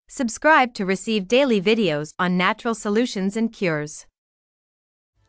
Subscribe to receive daily videos on natural solutions and cures.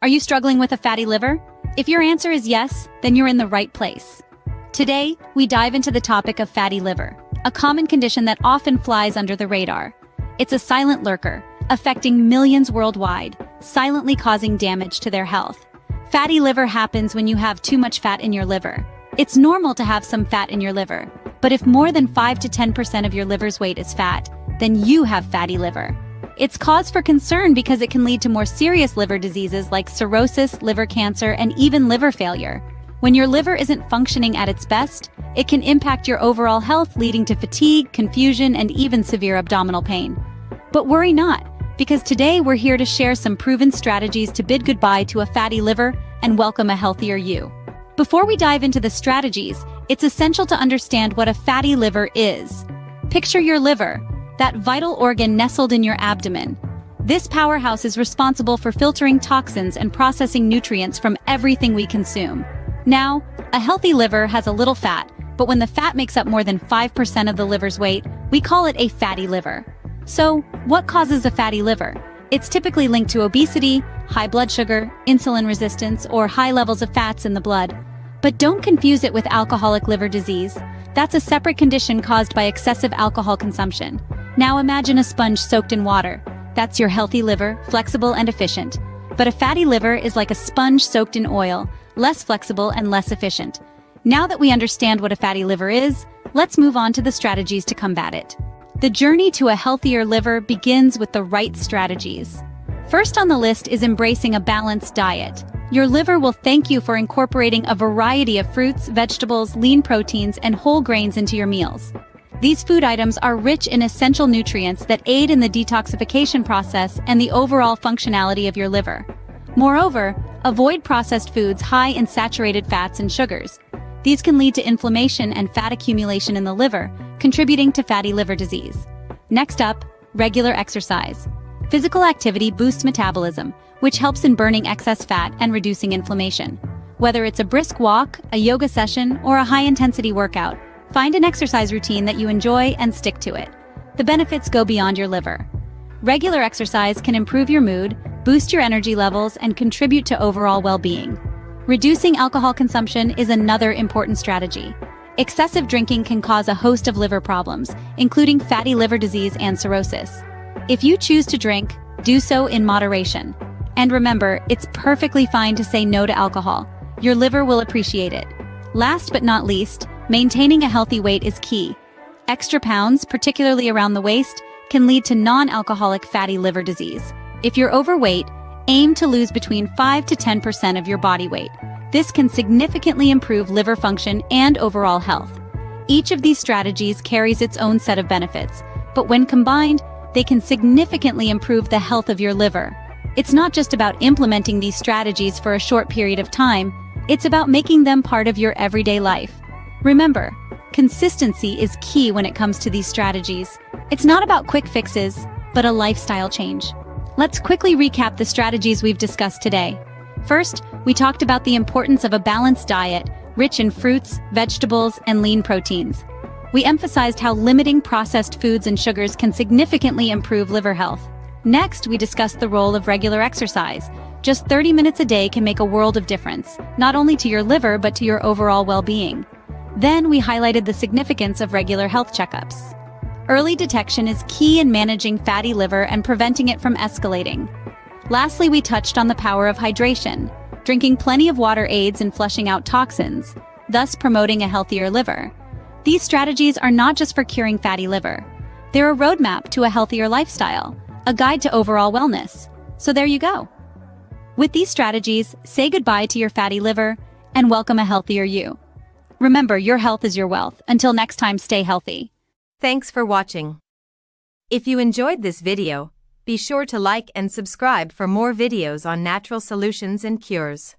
Are you struggling with a fatty liver? If your answer is yes, then you're in the right place. Today, we dive into the topic of fatty liver, a common condition that often flies under the radar. It's a silent lurker, affecting millions worldwide, silently causing damage to their health. Fatty liver happens when you have too much fat in your liver. It's normal to have some fat in your liver, but if more than 5 to 10% of your liver's weight is fat, then you have fatty liver. It's cause for concern because it can lead to more serious liver diseases like cirrhosis, liver cancer, and even liver failure. When your liver isn't functioning at its best, it can impact your overall health, leading to fatigue, confusion, and even severe abdominal pain. But worry not, because today we're here to share some proven strategies to bid goodbye to a fatty liver and welcome a healthier you. Before we dive into the strategies, it's essential to understand what a fatty liver is. Picture your liver, that vital organ nestled in your abdomen. This powerhouse is responsible for filtering toxins and processing nutrients from everything we consume. Now, a healthy liver has a little fat, but when the fat makes up more than 5% of the liver's weight, we call it a fatty liver. So, what causes a fatty liver? It's typically linked to obesity, high blood sugar, insulin resistance, or high levels of fats in the blood. But don't confuse it with alcoholic liver disease. That's a separate condition caused by excessive alcohol consumption. Now imagine a sponge soaked in water. That's your healthy liver, flexible and efficient. But a fatty liver is like a sponge soaked in oil, less flexible and less efficient. Now that we understand what a fatty liver is, let's move on to the strategies to combat it. The journey to a healthier liver begins with the right strategies. First on the list is embracing a balanced diet. Your liver will thank you for incorporating a variety of fruits, vegetables, lean proteins, and whole grains into your meals. These food items are rich in essential nutrients that aid in the detoxification process and the overall functionality of your liver. Moreover, avoid processed foods high in saturated fats and sugars. These can lead to inflammation and fat accumulation in the liver, contributing to fatty liver disease. Next up, regular exercise. Physical activity boosts metabolism, which helps in burning excess fat and reducing inflammation. Whether it's a brisk walk, a yoga session, or a high-intensity workout, find an exercise routine that you enjoy and stick to it. The benefits go beyond your liver. Regular exercise can improve your mood, boost your energy levels, and contribute to overall well-being. Reducing alcohol consumption is another important strategy. Excessive drinking can cause a host of liver problems, including fatty liver disease and cirrhosis. If you choose to drink, do so in moderation. And remember, it's perfectly fine to say no to alcohol. Your liver will appreciate it. Last but not least, maintaining a healthy weight is key. Extra pounds, particularly around the waist, can lead to non-alcoholic fatty liver disease. If you're overweight, aim to lose between 5 to 10% of your body weight. This can significantly improve liver function and overall health. Each of these strategies carries its own set of benefits, but when combined, they can significantly improve the health of your liver. It's not just about implementing these strategies for a short period of time, it's about making them part of your everyday life. Remember, consistency is key when it comes to these strategies. It's not about quick fixes, but a lifestyle change. Let's quickly recap the strategies we've discussed today. First, we talked about the importance of a balanced diet, rich in fruits, vegetables, and lean proteins. We emphasized how limiting processed foods and sugars can significantly improve liver health. Next, we discussed the role of regular exercise. Just 30 minutes a day can make a world of difference, not only to your liver but to your overall well-being. Then we highlighted the significance of regular health checkups. Early detection is key in managing fatty liver and preventing it from escalating. Lastly, we touched on the power of hydration. Drinking plenty of water aids in flushing out toxins, thus promoting a healthier liver. These strategies are not just for curing fatty liver. They're a roadmap to a healthier lifestyle, a guide to overall wellness. So there you go. With these strategies, say goodbye to your fatty liver and welcome a healthier you. Remember, your health is your wealth. Until next time, stay healthy. Thanks for watching. If you enjoyed this video, be sure to like and subscribe for more videos on natural solutions and cures.